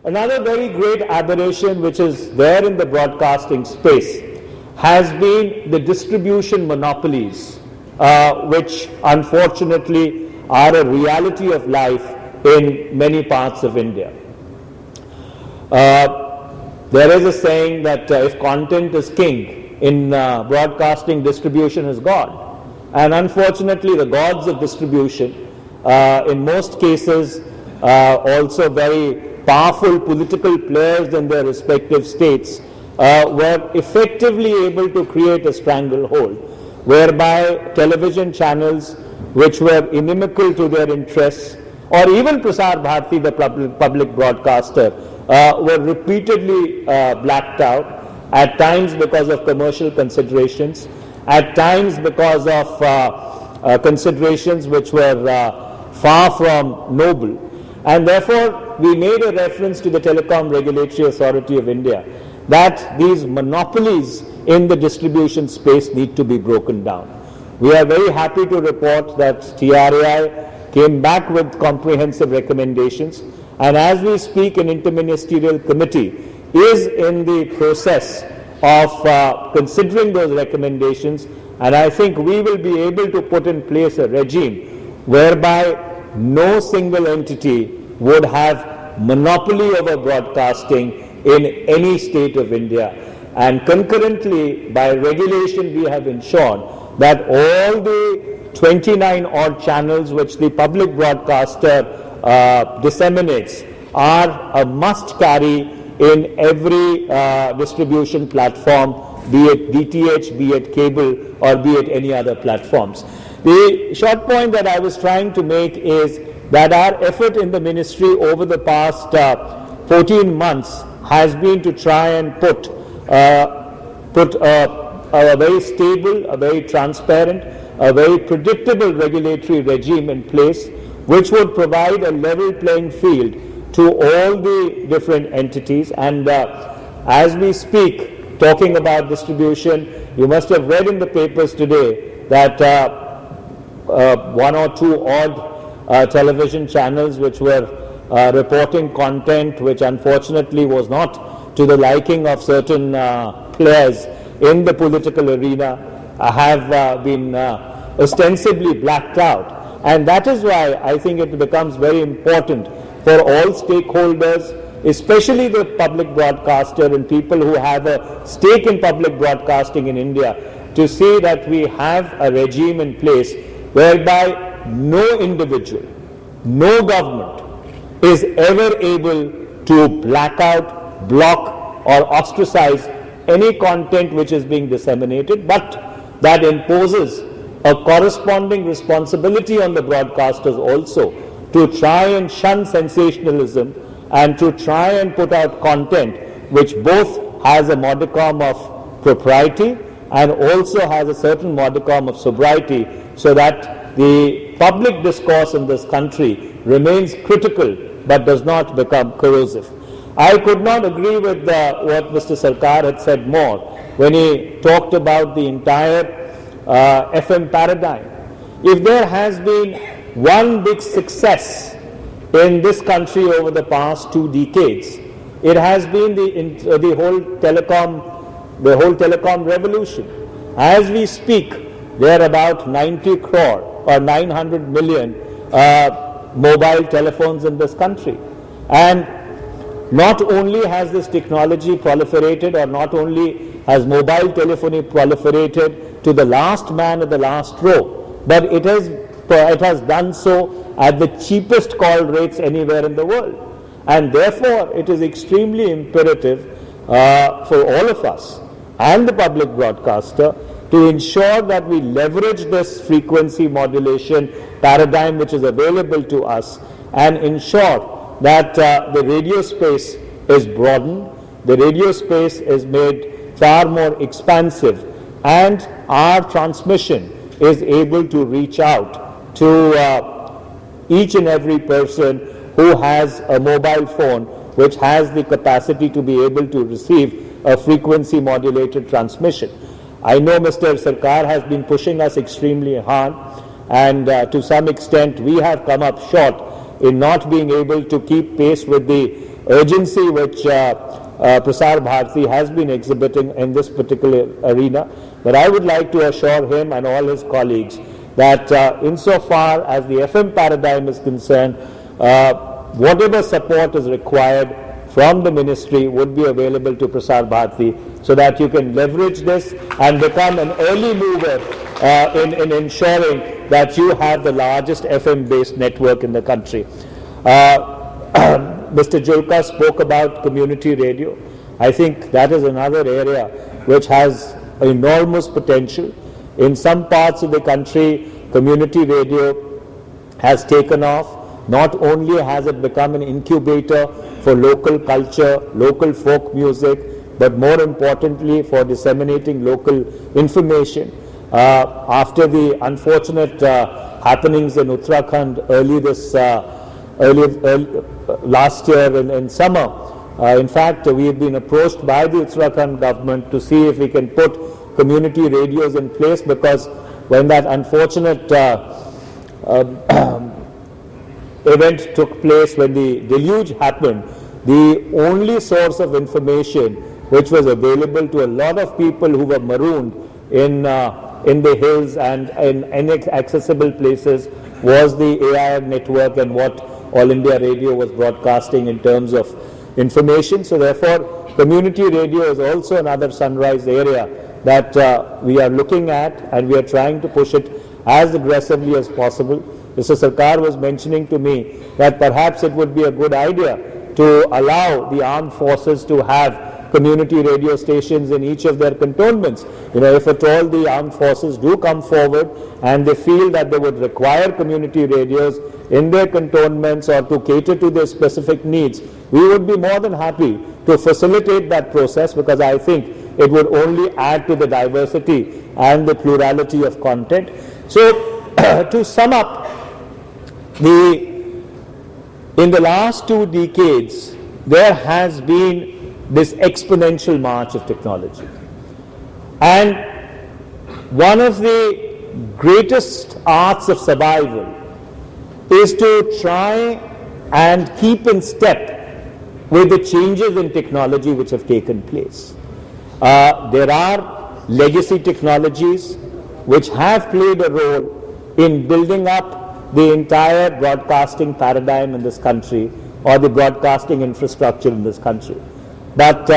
Another very great aberration which is there in the broadcasting space has been the distribution monopolies, which unfortunately are a reality of life in many parts of India. There is a saying that if content is king in broadcasting, distribution is God. And unfortunately, the gods of distribution, in most cases, also very powerful political players in their respective states, were effectively able to create a stranglehold, whereby television channels which were inimical to their interests, or even Prasar Bharati, the public broadcaster, were repeatedly blacked out, at times because of commercial considerations, at times because of considerations which were far from noble. And therefore, we made a reference to the Telecom Regulatory Authority of India that these monopolies in the distribution space need to be broken down. We are very happy to report that TRAI came back with comprehensive recommendations, and as we speak, an interministerial committee is in the process of considering those recommendations, and I think we will be able to put in place a regime whereby no single entity would have monopoly over broadcasting in any state of India. And concurrently, by regulation, we have ensured that all the 29 odd channels which the public broadcaster disseminates are a must carry in every distribution platform, be it DTH, be it cable, or be it any other platforms. The short point that I was trying to make is that our effort in the ministry over the past 14 months has been to try and put a very stable, a very transparent, a very predictable regulatory regime in place, which would provide a level playing field to all the different entities. And as we speak, talking about distribution, you must have read in the papers today that one or two odd television channels which were reporting content which unfortunately was not to the liking of certain players in the political arena have been ostensibly blacked out. And that is why I think it becomes very important for all stakeholders, especially the public broadcaster and people who have a stake in public broadcasting in India, to see that we have a regime in place whereby no individual, no government is ever able to black out, block, or ostracize any content which is being disseminated, but that imposes a corresponding responsibility on the broadcasters also to try and shun sensationalism and to try and put out content which both has a modicum of propriety and also has a certain modicum of sobriety, so that the public discourse in this country remains critical but does not become corrosive. I could not agree with what Mr. Sarkar had said more when he talked about the entire FM paradigm. If there has been one big success in this country over the past 2 decades, it has been the whole telecom revolution. As we speak, there are about 90 crore or 900 million mobile telephones in this country. And not only has this technology proliferated, or not only has mobile telephony proliferated to the last man at the last row, but it has done so at the cheapest call rates anywhere in the world. And therefore, it is extremely imperative for all of us and the public broadcaster to ensure that we leverage this frequency modulation paradigm which is available to us, and ensure that the radio space is broadened, the radio space is made far more expansive, and our transmission is able to reach out to each and every person who has a mobile phone which has the capacity to be able to receive a frequency modulated transmission. I know Mr. Sarkar has been pushing us extremely hard, and to some extent we have come up short in not being able to keep pace with the urgency which Prasar Bharati has been exhibiting in this particular arena. But I would like to assure him and all his colleagues that insofar as the FM paradigm is concerned, whatever support is required from the ministry would be available to Prasar Bharati, so that you can leverage this and become an early mover in ensuring that you have the largest FM-based network in the country. Mr. Julka spoke about community radio. I think that is another area which has enormous potential. In some parts of the country, community radio has taken off. Not only has it become an incubator for local culture, local folk music, but more importantly for disseminating local information. After the unfortunate happenings in Uttarakhand early last year in summer, in fact, we have been approached by the Uttarakhand government to see if we can put community radios in place, because when that unfortunate event took place, when the deluge happened, the only source of information which was available to a lot of people who were marooned in the hills and in inaccessible places was the AIR network and what All India Radio was broadcasting in terms of information. So therefore, community radio is also another sunrise area that we are looking at, and we are trying to push it as aggressively as possible. Mr. Sarkar was mentioning to me that perhaps it would be a good idea to allow the armed forces to have community radio stations in each of their cantonments. You know, if at all the armed forces do come forward and they feel that they would require community radios in their cantonments or to cater to their specific needs, we would be more than happy to facilitate that process, because I think it would only add to the diversity and the plurality of content. So to sum up, in the last 2 decades, there has been this exponential march of technology. And one of the greatest arts of survival is to try and keep in step with the changes in technology which have taken place. There are legacy technologies which have played a role in building up the entire broadcasting paradigm in this country, or the broadcasting infrastructure in this country. But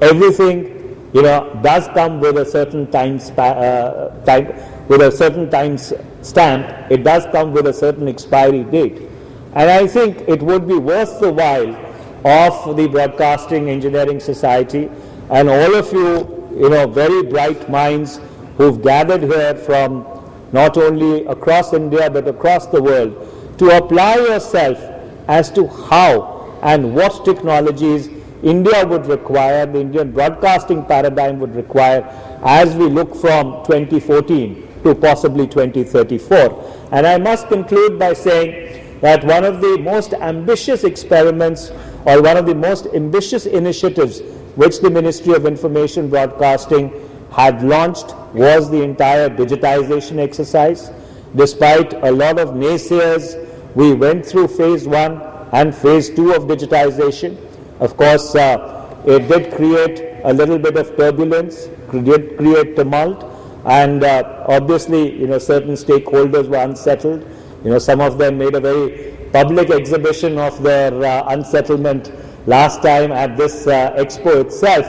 everything, does come with a certain time stamp. It does come with a certain expiry date, and I think it would be worth the while of the Broadcasting Engineering Society and all of you, very bright minds who've gathered here from not only across India but across the world, to apply yourself as to how and what technologies India would require, the Indian broadcasting paradigm would require, as we look from 2014 to possibly 2034. And I must conclude by saying that one of the most ambitious experiments, or one of the most ambitious initiatives which the Ministry of Information Broadcasting had launched was the entire digitization exercise. Despite a lot of naysayers, we went through phase 1 and phase 2 of digitization. Of course, it did create a little bit of turbulence, did create tumult, and obviously, certain stakeholders were unsettled. Some of them made a very public exhibition of their unsettlement last time at this expo itself.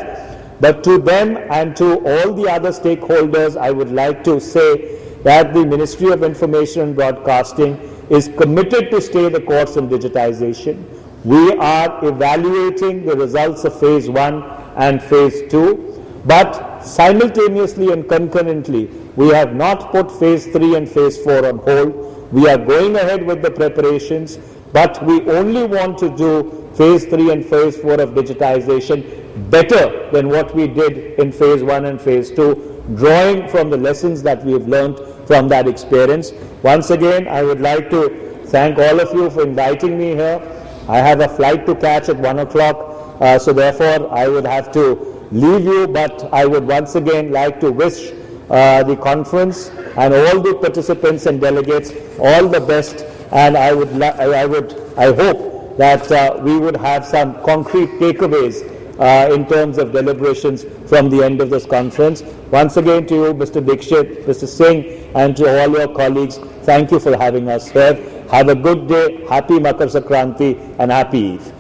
But to them and to all the other stakeholders, I would like to say that the Ministry of Information and Broadcasting is committed to stay the course in digitization. We are evaluating the results of phase 1 and phase 2, but simultaneously and concurrently, we have not put phase 3 and phase 4 on hold. We are going ahead with the preparations, but we only want to do phase 3 and phase 4 of digitization better than what we did in phase 1 and phase 2, drawing from the lessons that we have learned from that experience. Once again, I would like to thank all of you for inviting me here. I have a flight to catch at 1 o'clock, so therefore I would have to leave you, but I would once again like to wish the conference and all the participants and delegates all the best and I hope that we would have some concrete takeaways in terms of deliberations from the end of this conference. Once again to you, Mr. Dikshit, Mr. Singh, and to all your colleagues, thank you for having us here. Have a good day, happy Makar Sankranti, and happy Eid.